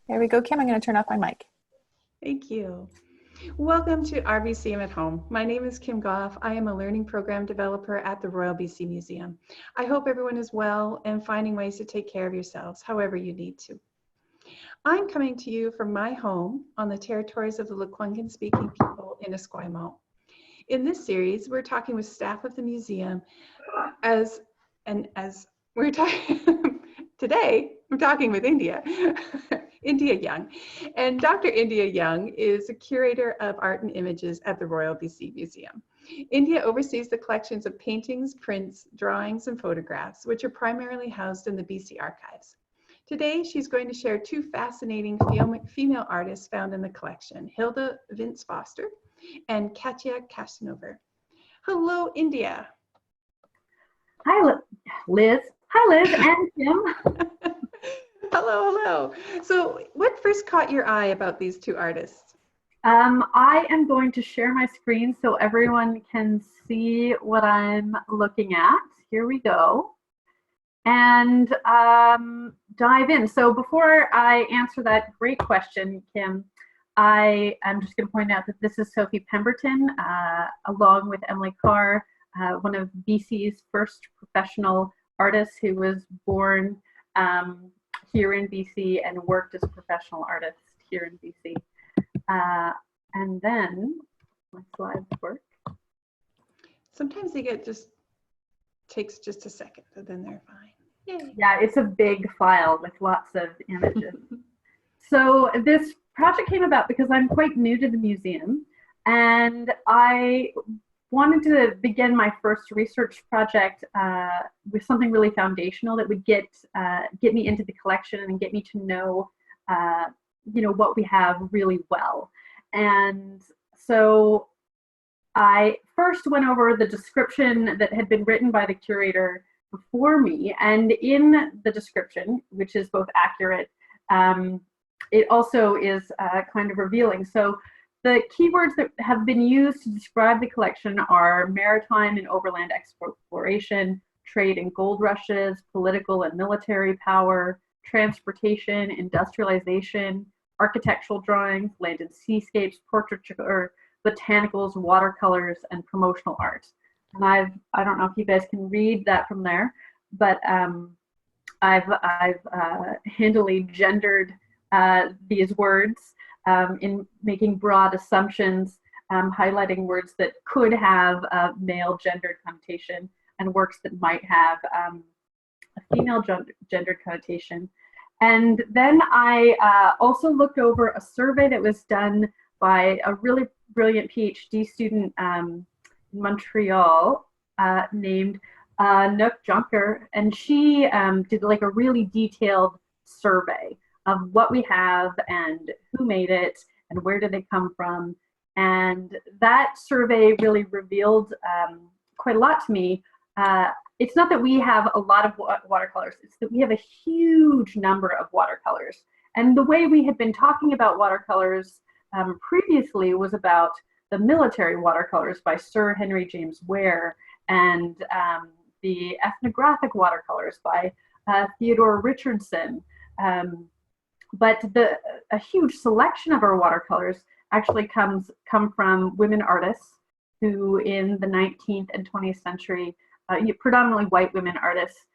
There we go, Kim. I'm going to turn off my mic. Thank you. Welcome to RBCM at Home. My name is Kim Goff. I am a learning program developer at the Royal BC Museum. I hope everyone is well and finding ways to take care of yourselves however you need to. I'm coming to you from my home on the territories of the Lekwungen speaking people in Esquimalt. In this series, we're talking with staff of the museum as we're talking today, we're talking with India. India Young. And Dr. India Young is a curator of art and images at the Royal BC Museum. India oversees the collections of paintings, prints, drawings, and photographs, which are primarily housed in the BC archives. Today, she's going to share two fascinating female artists found in the collection, Hilda Vince Foster and Katya Casanova. Hello, India. Hi, Liz. Hi, Liz and Kim. Hello. So what first caught your eye about these two artists? I am going to share my screen so everyone can see what I'm looking at. Here we go. And dive in. So before I answer that great question, Kim, I am just going to point out that this is Sophie Pemberton, along with Emily Carr, one of BC's first professional artists who was born here in BC and worked as a professional artist here in BC. And then my slides work. Sometimes they takes just a second, but then they're fine. Yay. Yeah, it's a big file with lots of images. So this project came about because I'm quite new to the museum, and I wanted to begin my first research project with something really foundational that would get me into the collection and get me to know, what we have really well. And so I first went over the description that had been written by the curator before me, and in the description, which is both accurate, it also is kind of revealing. So the keywords that have been used to describe the collection are maritime and overland exploration, trade and gold rushes, political and military power, transportation, industrialization, architectural drawings, land and seascapes, portraiture, botanicals, watercolors, and promotional art. And I don't know if you guys can read that from there, but I've handily gendered these words in making broad assumptions, highlighting words that could have a male gendered connotation and works that might have a female gendered connotation. And then I also looked over a survey that was done by a really brilliant PhD student in Montreal named Nook Junker, and she did like a really detailed survey of what we have and who made it and where did they come from. And that survey really revealed quite a lot to me. It's not that we have a lot of watercolors, it's that we have a huge number of watercolors. And the way we had been talking about watercolors previously was about the military watercolors by Sir Henry James Ware and the ethnographic watercolors by Theodore Richardson. But a huge selection of our watercolors actually come from women artists who in the 19th and 20th century, predominantly white women artists,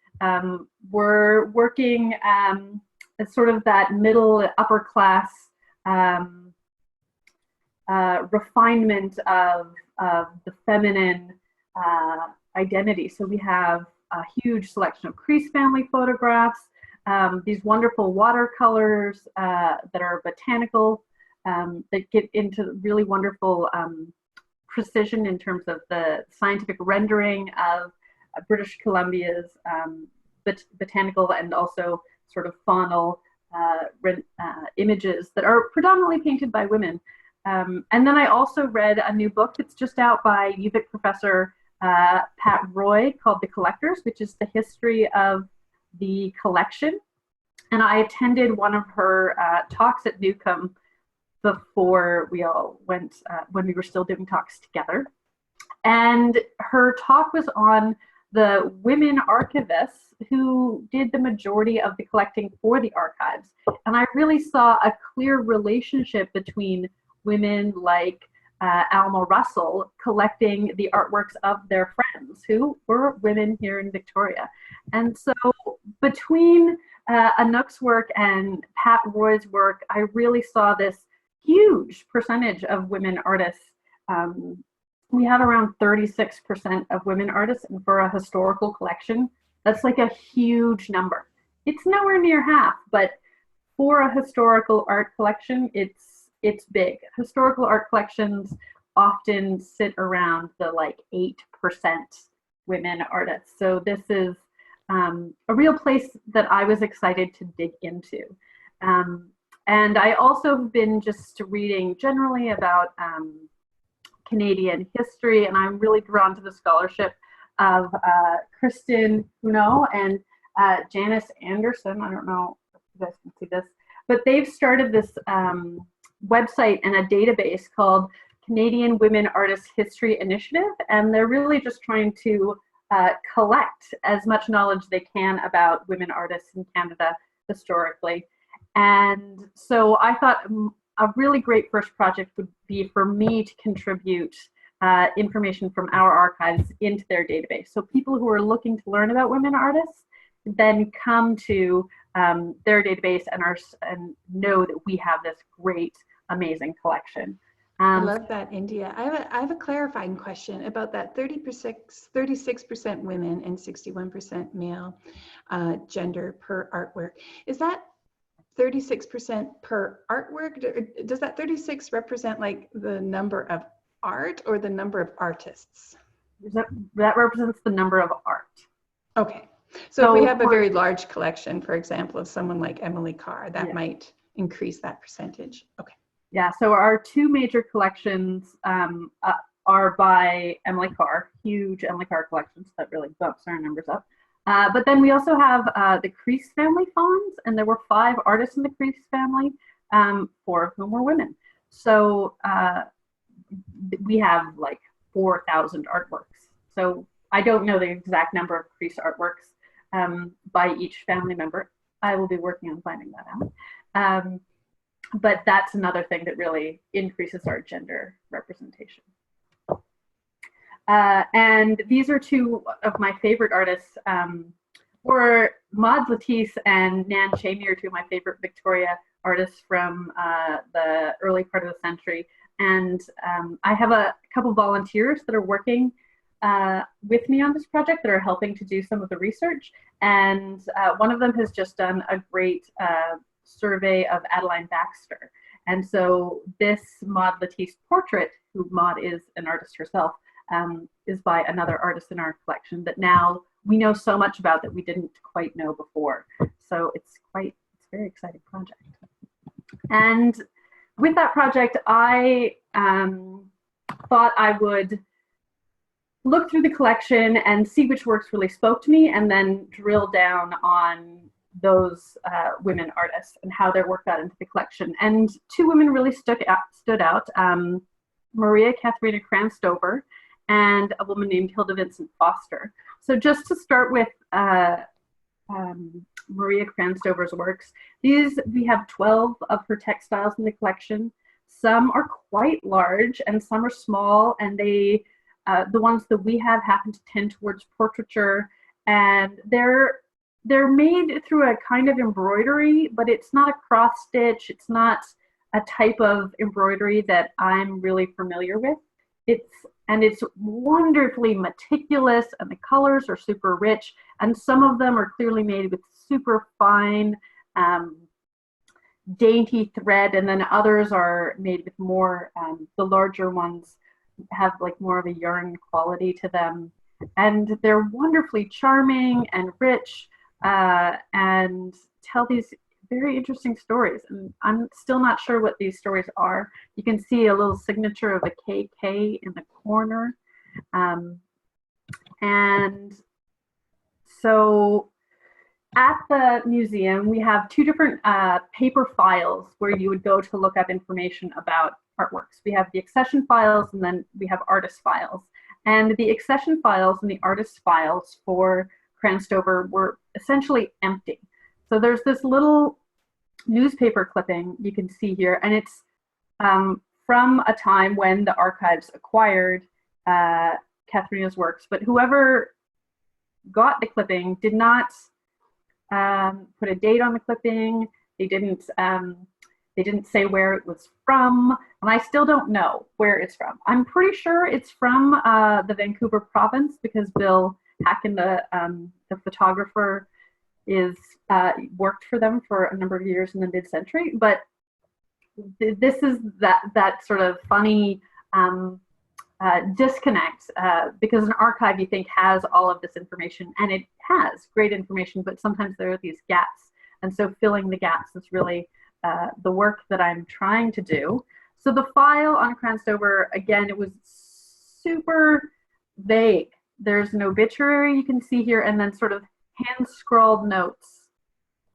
were working as sort of that middle upper class refinement of the feminine identity. So we have a huge selection of Crease family photographs, these wonderful watercolors that are botanical, that get into really wonderful precision in terms of the scientific rendering of British Columbia's botanical and also sort of faunal images that are predominantly painted by women. And then I also read a new book that's just out by UVic professor Pat Roy called The Collectors, which is the history of the collection. And I attended one of her talks at Newcomb before we all went, when we were still doing talks together. And her talk was on the women archivists who did the majority of the collecting for the archives. And I really saw a clear relationship between women like Alma Russell collecting the artworks of their friends who were women here in Victoria. And so between Anouk's work and Pat Roy's work, I really saw this huge percentage of women artists. We have around 36% of women artists, and for a historical collection, that's like a huge number. It's nowhere near half, but for a historical art collection, it's big. Historical art collections often sit around the like 8% women artists. So this is a real place that I was excited to dig into. And I also have been just reading generally about Canadian history, and I'm really drawn to the scholarship of Kristen Huneau and Janice Anderson. I don't know if you guys can see this, but they've started this website and a database called Canadian Women Artists History Initiative, and they're really just trying to collect as much knowledge they can about women artists in Canada historically. And so I thought a really great first project would be for me to contribute information from our archives into their database. So people who are looking to learn about women artists then come to their database and know that we have this great, amazing collection. I love that, India. I have a clarifying question about that 36% women and 61% male gender per artwork. Is that 36% per artwork? Does that 36 represent like the number of art or the number of artists? That represents the number of art. Okay. So if we have a very large collection, for example, of someone like Emily Carr, that might increase that percentage. Okay. Yeah, so our two major collections are by Emily Carr, huge Emily Carr collections that really bumps our numbers up. But then we also have the Crease family fawns, and there were 5 artists in the Crease family, 4 of whom were women. So we have like 4,000 artworks. So I don't know the exact number of Crease artworks by each family member. I will be working on finding that out. But that's another thing that really increases our gender representation. And these are 2 of my favorite artists, were Maud Latisse and Nan Chamier, 2 of my favorite Victoria artists from the early part of the century. And I have a couple volunteers that are working with me on this project that are helping to do some of the research. And one of them has just done a great survey of Adeline Baxter. And so this Maud Latisse portrait, who Maud is an artist herself, is by another artist in our collection that now we know so much about that we didn't quite know before. So it's a very exciting project. And with that project, I thought I would look through the collection and see which works really spoke to me, and then drill down on those women artists and how their work got into the collection. And 2 women really stood out, Maria Katharina Cranstover and a woman named Hilda Vincent Foster. So just to start with Maria Cranstover's works, we have 12 of her textiles in the collection. Some are quite large and some are small, and the ones that we have happen to tend towards portraiture, and they're made through a kind of embroidery, but it's not a cross stitch. It's not a type of embroidery that I'm really familiar with. It's wonderfully meticulous, and the colors are super rich, and some of them are clearly made with super fine, dainty thread, and then others are made with more, the larger ones have like more of a yarn quality to them. And they're wonderfully charming and rich, and tell these very interesting stories. And I'm still not sure what these stories are. You can see a little signature of a KK in the corner. And so at the museum, we have 2 different paper files where you would go to look up information about artworks. We have the accession files, and then we have artist files. And the accession files and the artist files for Cranstover were essentially empty. So there's this little newspaper clipping you can see here, and it's from a time when the archives acquired Katharina's works, but whoever got the clipping did not put a date on the clipping. They didn't say where it was from, and I still don't know where it's from. I'm pretty sure it's from the Vancouver province, because Bill Hacken, the photographer, is worked for them for a number of years in the mid-century. But this is that sort of funny disconnect, because an archive, you think, has all of this information, and it has great information, but sometimes there are these gaps, and so filling the gaps is really the work that I'm trying to do. So the file on Cranstover, again, it was super vague. There's an obituary you can see here, and then sort of hand-scrawled notes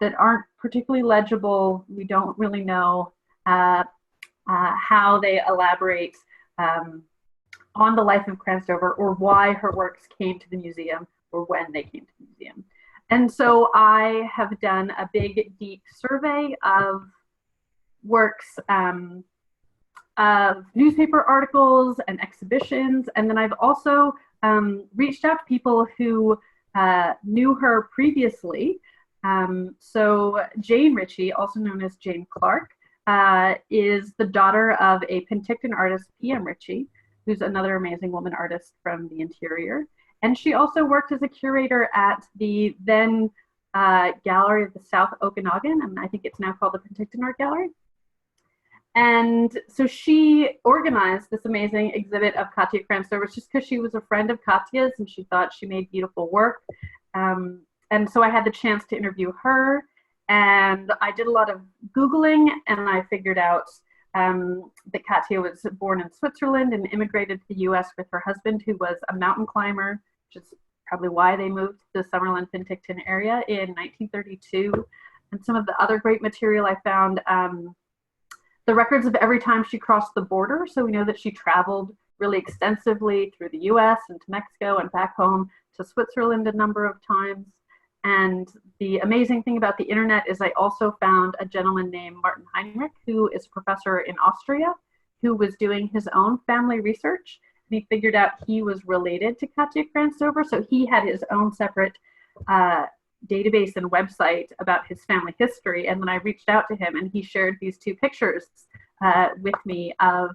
that aren't particularly legible. We don't really know how they elaborate on the life of Cranstover, or why her works came to the museum, or when they came to the museum. And so I have done a big, deep survey of works, of newspaper articles and exhibitions, and then I've also reached out to people who knew her previously. So Jane Ritchie, also known as Jane Clark, is the daughter of a Penticton artist, P.M. Ritchie, who's another amazing woman artist from the interior. And she also worked as a curator at the then Gallery of the South Okanagan, and I think it's now called the Penticton Art Gallery. And so she organized this amazing exhibit of Katja Cranstover just because she was a friend of Katja's and she thought she made beautiful work. And so I had the chance to interview her, and I did a lot of Googling, and I figured out that Katja was born in Switzerland and immigrated to the US with her husband, who was a mountain climber, which is probably why they moved to the Summerland Penticton area in 1932. And some of the other great material I found, the records of every time she crossed the border. So we know that she traveled really extensively through the US and to Mexico and back home to Switzerland a number of times. And the amazing thing about the internet is I also found a gentleman named Martin Heinrich, who is a professor in Austria, who was doing his own family research. And he figured out he was related to Katja Cranstover, so he had his own separate database and website about his family history. And then I reached out to him, and he shared these two pictures with me of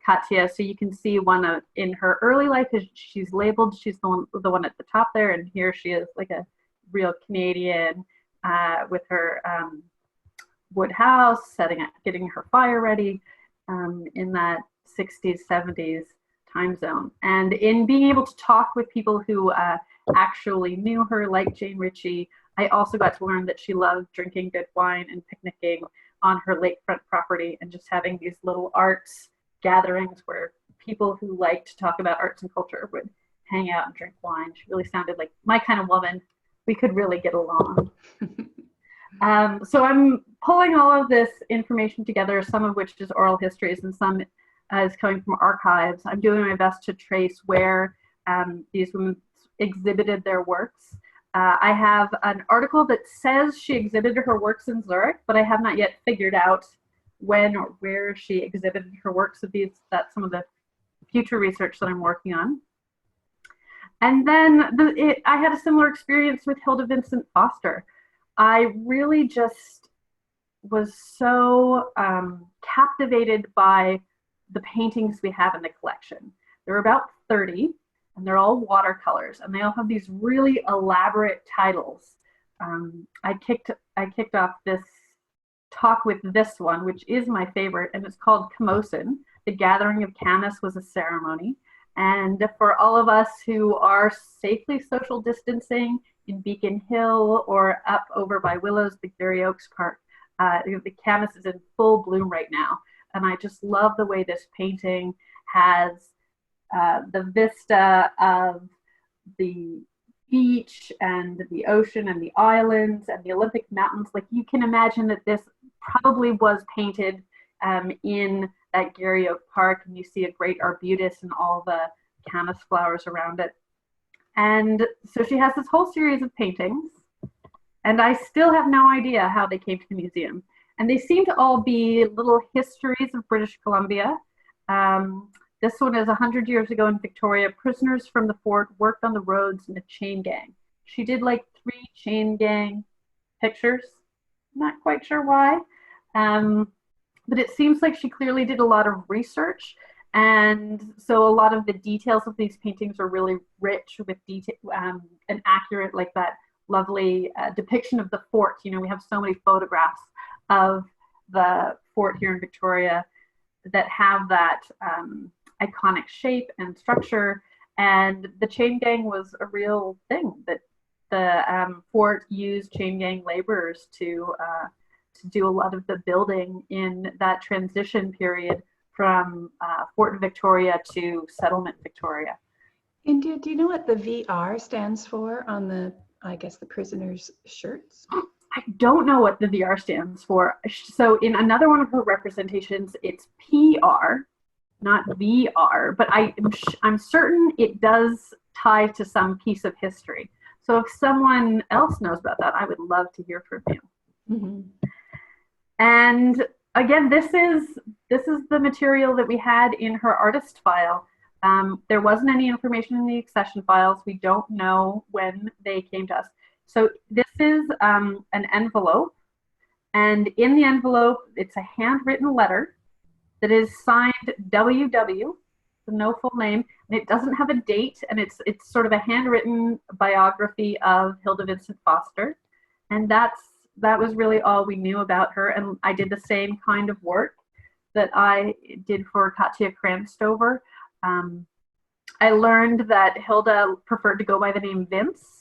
Katja. So you can see one in her early life. She's labeled, she's the one at the top there, and here she is like a real Canadian with her wood house, getting her fire ready in that 60s, 70s time zone. And in being able to talk with people who actually knew her, like Jane Ritchie, I also got to learn that she loved drinking good wine and picnicking on her lakefront property, and just having these little arts gatherings where people who liked to talk about arts and culture would hang out and drink wine. She really sounded like my kind of woman. We could really get along. So I'm pulling all of this information together, some of which is oral histories and some is coming from archives. I'm doing my best to trace where these women exhibited their works. I have an article that says she exhibited her works in Zurich, but I have not yet figured out when or where she exhibited her works. So that's some of the future research that I'm working on. And then I had a similar experience with Hilda Vincent Foster. I really just was so captivated by the paintings we have in the collection. There are about 30, and they're all watercolors, and they all have these really elaborate titles. I kicked off this talk with this one, which is my favorite, and it's called Camosun. The Gathering of Camas was a ceremony. And for all of us who are safely social distancing in Beacon Hill or up over by Willows, the Garry Oaks Park, the Camas is in full bloom right now. And I just love the way this painting has the vista of the beach and the ocean and the islands and the Olympic Mountains. Like, you can imagine that this probably was painted in that Garry Oak Park, and you see a great arbutus and all the camas flowers around it. And so she has this whole series of paintings, and I still have no idea how they came to the museum. And they seem to all be little histories of British Columbia. This one is 100 years ago in Victoria. Prisoners from the fort worked on the roads in a chain gang. She did like 3 chain gang pictures. Not quite sure why. But it seems like she clearly did a lot of research. And so a lot of the details of these paintings are really rich with detail and accurate, like that lovely depiction of the fort. You know, we have so many photographs of the fort here in Victoria that have that iconic shape and structure. And the chain gang was a real thing, that the fort used chain gang laborers to do a lot of the building in that transition period from Fort Victoria to Settlement Victoria. And do you know what the VR stands for on the, I guess, the prisoners' shirts? I don't know what the VR stands for. So in another one of her representations, it's PR, not VR, but I'm certain it does tie to some piece of history. So if someone else knows about that, I would love to hear from you. Mm-hmm. And again, this is the material that we had in her artist file. There wasn't any information in the accession files. We don't know when they came to us. So this is an envelope, and in the envelope, it's a handwritten letter that is signed WW, no full name, and it doesn't have a date, and it's sort of a handwritten biography of Hilda Vincent Foster, and that was really all we knew about her. And I did the same kind of work that I did for Katja Kranstover. I learned that Hilda preferred to go by the name Vince,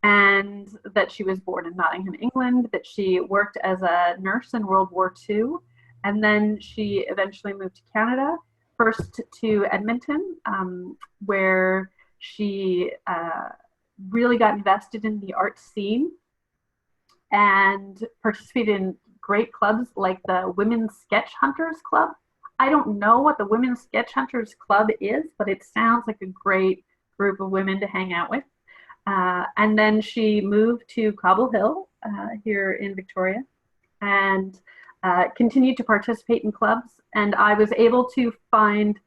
and that she was born in Nottingham, England, that she worked as a nurse in World War II, and then she eventually moved to Canada, first to Edmonton, where she really got invested in the art scene and participated in great clubs like the Women's Sketch Hunters Club. I don't know what the Women's Sketch Hunters Club is, but it sounds like a great group of women to hang out with. And then she moved to Cobble Hill here in Victoria and continued to participate in clubs. And I was able to find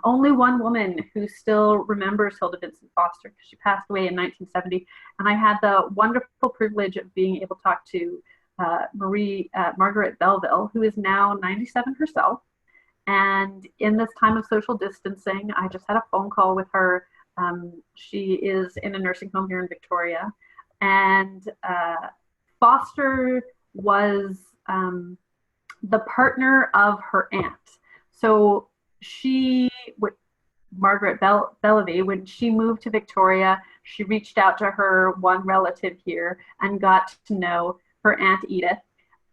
only one woman who still remembers Hilda Vincent Foster, because she passed away in 1970. And I had the wonderful privilege of being able to talk to Margaret Belleville, who is now 97 herself. And in this time of social distancing, I just had a phone call with her. She is in a nursing home here in Victoria. And Foster was the partner of her aunt. So Margaret Bellevue, when she moved to Victoria, she reached out to her one relative here and got to know her Aunt Edith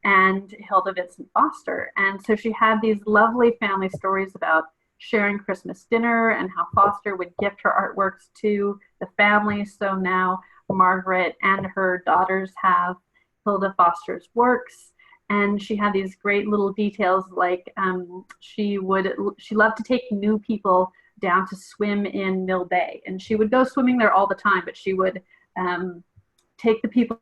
and Hilda Vincent Foster. And so she had these lovely family stories about sharing Christmas dinner and how Foster would gift her artworks to the family. So now Margaret and her daughters have Hilda Foster's works. And she had these great little details, like she loved to take new people down to swim in Mill Bay. And she would go swimming there all the time, but she would take the people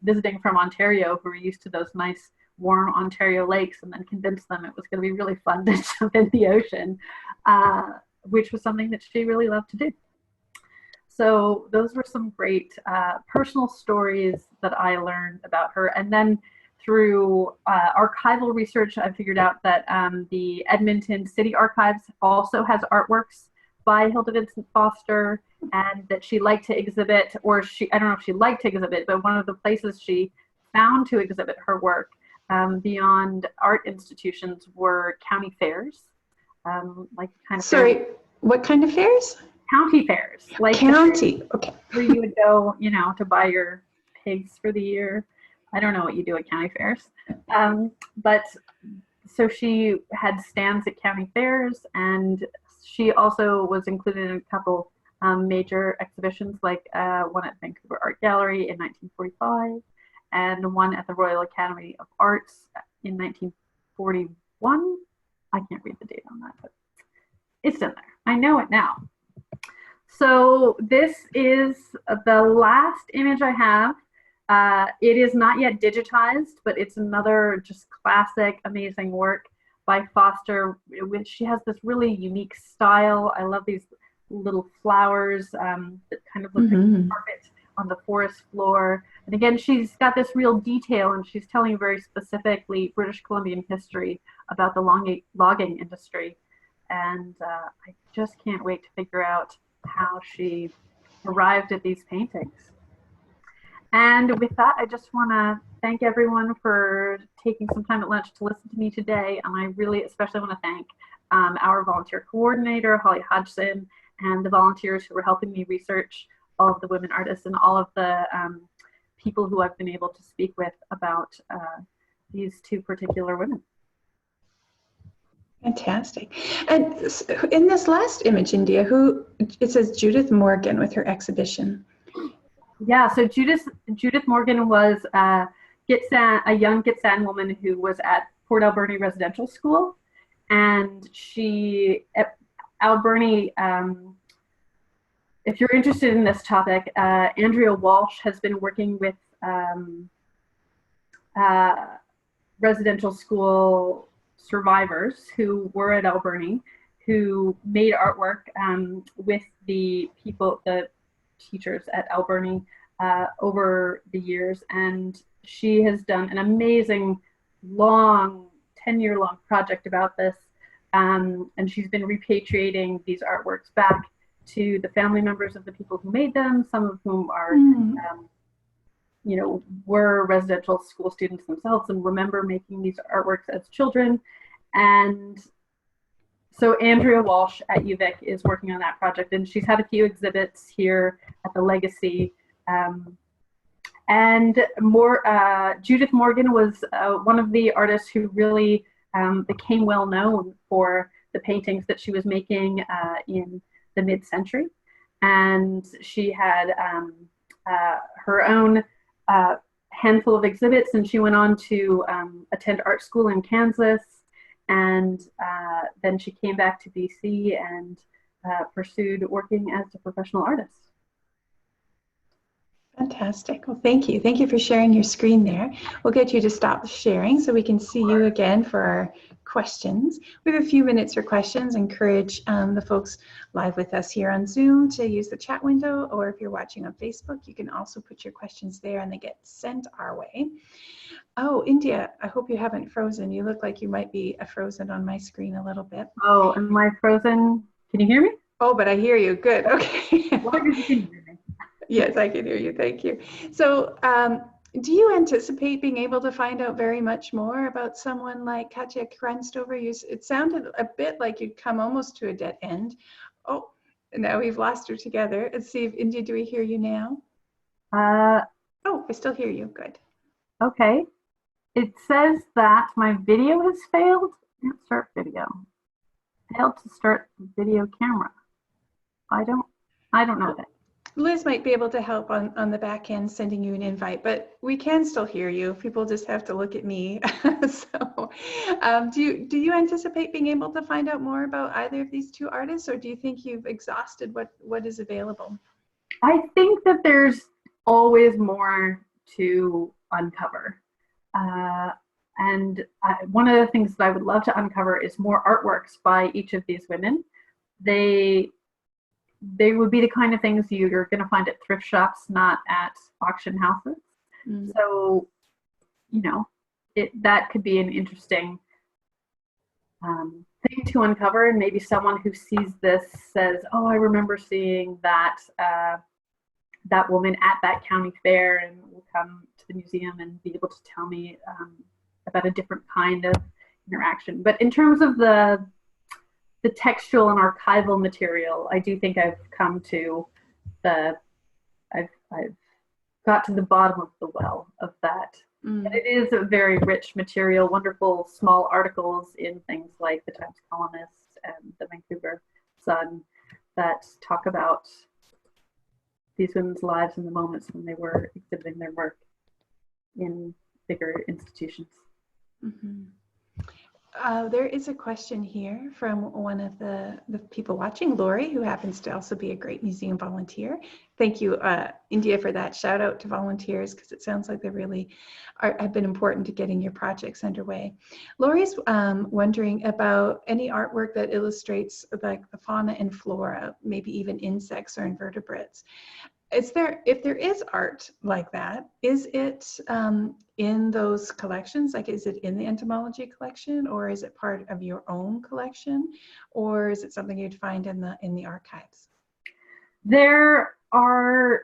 visiting from Ontario who were used to those nice warm Ontario lakes and then convince them it was going to be really fun to jump in the ocean, which was something that she really loved to do. So those were some great personal stories that I learned about her. And then through archival research, I figured out that the Edmonton City Archives also has artworks by Hilda Vincent Foster, and that she liked to exhibit, or I don't know if she liked to exhibit, but one of the places she found to exhibit her work beyond art institutions were county fairs. Like kind of Sorry, fairs. What kind of fairs? County fairs. Like County, okay. Where you would go, to buy your pigs for the year. I don't know what you do at county fairs. But so she had stands at county fairs, and she also was included in a couple major exhibitions, like one at Vancouver Art Gallery in 1945, and one at the Royal Academy of Arts in 1941. I can't read the date on that, but it's in there. I know it now. So this is the last image I have. It is not yet digitized, but it's another just classic, amazing work by Foster. She has this really unique style. I love these little flowers that kind of look like a carpet on the forest floor. And again, she's got this real detail, and she's telling very specifically British Columbian history about the logging industry. And I just can't wait to figure out how she arrived at these paintings. And with that, I just want to thank everyone for taking some time at lunch to listen to me today. And I really especially want to thank our volunteer coordinator, Holly Hodgson, and the volunteers who were helping me research all of the women artists and all of the people who I've been able to speak with about these two particular women. Fantastic. And in this last image, India, it says Judith Morgan with her exhibition. Yeah, so Judith Morgan was a young Gitxsan woman who was at Port Alberni Residential School, and she at Alberni. If you're interested in this topic, Andrea Walsh has been working with residential school survivors who were at Alberni, who made artwork with the teachers at Alberni over the years. And she has done an amazing, long, 10-year-long project about this. And she's been repatriating these artworks back to the family members of the people who made them, some of whom are, were residential school students themselves and remember making these artworks as children. And so Andrea Walsh at UVic is working on that project, and she's had a few exhibits here at the Legacy. And Judith Morgan was one of the artists who really became well known for the paintings that she was making in the mid-century. And she had her own handful of exhibits, and she went on to attend art school in Kansas. And then she came back to BC and pursued working as a professional artist. Fantastic. Well, thank you. Thank you for sharing your screen there. We'll get you to stop sharing so we can see you again for our questions. We have a few minutes for questions. Encourage the folks live with us here on Zoom to use the chat window, or if you're watching on Facebook, you can also put your questions there and they get sent our way. Oh, India, I hope you haven't frozen. You look like you might be frozen on my screen a little bit. Oh, am I frozen? Can you hear me? Oh, but I hear you. Good. Okay. As long as you can hear me. Yes, I can hear you. Thank you. So do you anticipate being able to find out very much more about someone like Katja Kranstover? It sounded a bit like you'd come almost to a dead end. Oh, now we've lost her together. Let's see if India, do we hear you now? Oh, I still hear you. Good. Okay. It says that my video has failed. Can't start video. Failed to start video camera. I don't know that. Liz might be able to help on the back end, sending you an invite, but we can still hear you. People just have to look at me. So do you anticipate being able to find out more about either of these two artists, or do you think you've exhausted what is available? I think that there's always more to uncover. And one of the things that I would love to uncover is more artworks by each of these women. They would be the kind of things you're going to find at thrift shops, not at auction houses. Mm-hmm. So, that could be an interesting thing to uncover. And maybe someone who sees this says, oh, I remember seeing that woman at that county fair, and will come to the museum and be able to tell me about a different kind of interaction. But in terms of the textual and archival material, I do think I've come to I've got to the bottom of the well of that. And it is a very rich material, wonderful small articles in things like the Times Colonist and the Vancouver Sun that talk about these women's lives and the moments when they were exhibiting their work in bigger institutions. Mm-hmm. There is a question here from one of the people watching, Lori, who happens to also be a great museum volunteer. Thank you, India, for that shout out to volunteers, because it sounds like they really have been important to getting your projects underway. Lori's wondering about any artwork that illustrates like the fauna and flora, maybe even insects or invertebrates. If there is art like that, is it in those collections? Like, is it in the entomology collection, or is it part of your own collection, or is it something you'd find in the archives? There are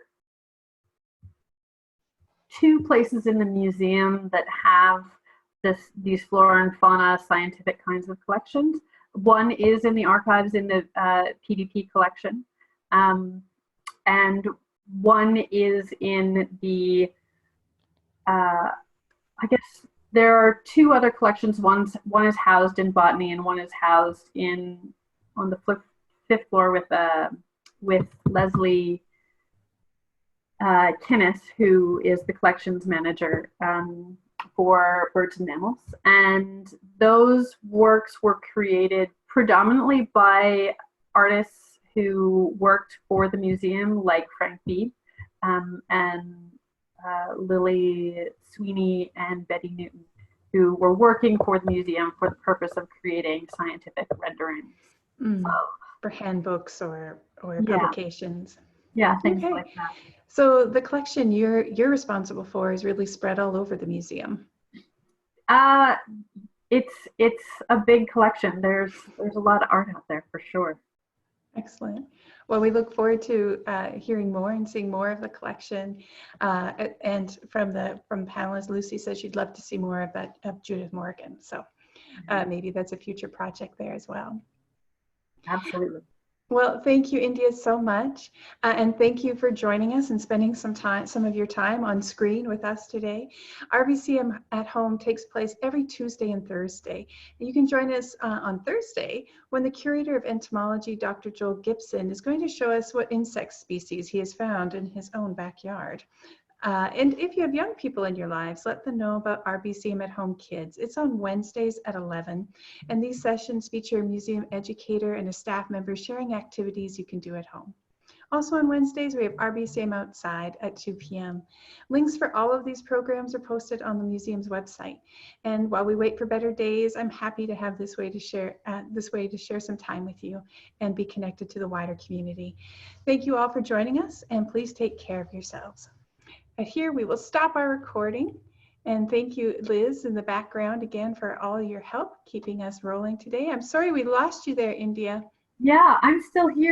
two places in the museum that have these flora and fauna scientific kinds of collections. One is in the archives in the PDP collection, and one is in the, I guess there are two other collections. One is housed in botany, and one is housed on the fifth floor with Leslie Kinnis, who is the collections manager for birds and mammals. And those works were created predominantly by artists who worked for the museum, like Frank Beebe and Lily Sweeney and Betty Newton, who were working for the museum for the purpose of creating scientific renderings. For handbooks or Yeah. publications. Yeah, things like that. So the collection you're responsible for is really spread all over the museum. It's a big collection. There's a lot of art out there for sure. Excellent. Well, we look forward to hearing more and seeing more of the collection. And from the panelists, Lucy says she'd love to see more of Judith Morgan. So maybe that's a future project there as well. Absolutely. Well, thank you, India, so much. And thank you for joining us and spending some of your time on screen with us today. RVCM at Home takes place every Tuesday and Thursday. And you can join us on Thursday when the curator of entomology, Dr. Joel Gibson, is going to show us what insect species he has found in his own backyard. And if you have young people in your lives, let them know about RBCM at Home Kids. It's on Wednesdays at 11. And these sessions feature a museum educator and a staff member sharing activities you can do at home. Also on Wednesdays, we have RBCM Outside at 2 p.m. Links for all of these programs are posted on the museum's website. And while we wait for better days, I'm happy to have this way to share some time with you and be connected to the wider community. Thank you all for joining us, and please take care of yourselves. Here we will stop our recording, and thank you, Liz, in the background again for all your help keeping us rolling today. I'm sorry we lost you there, India. Yeah, I'm still here.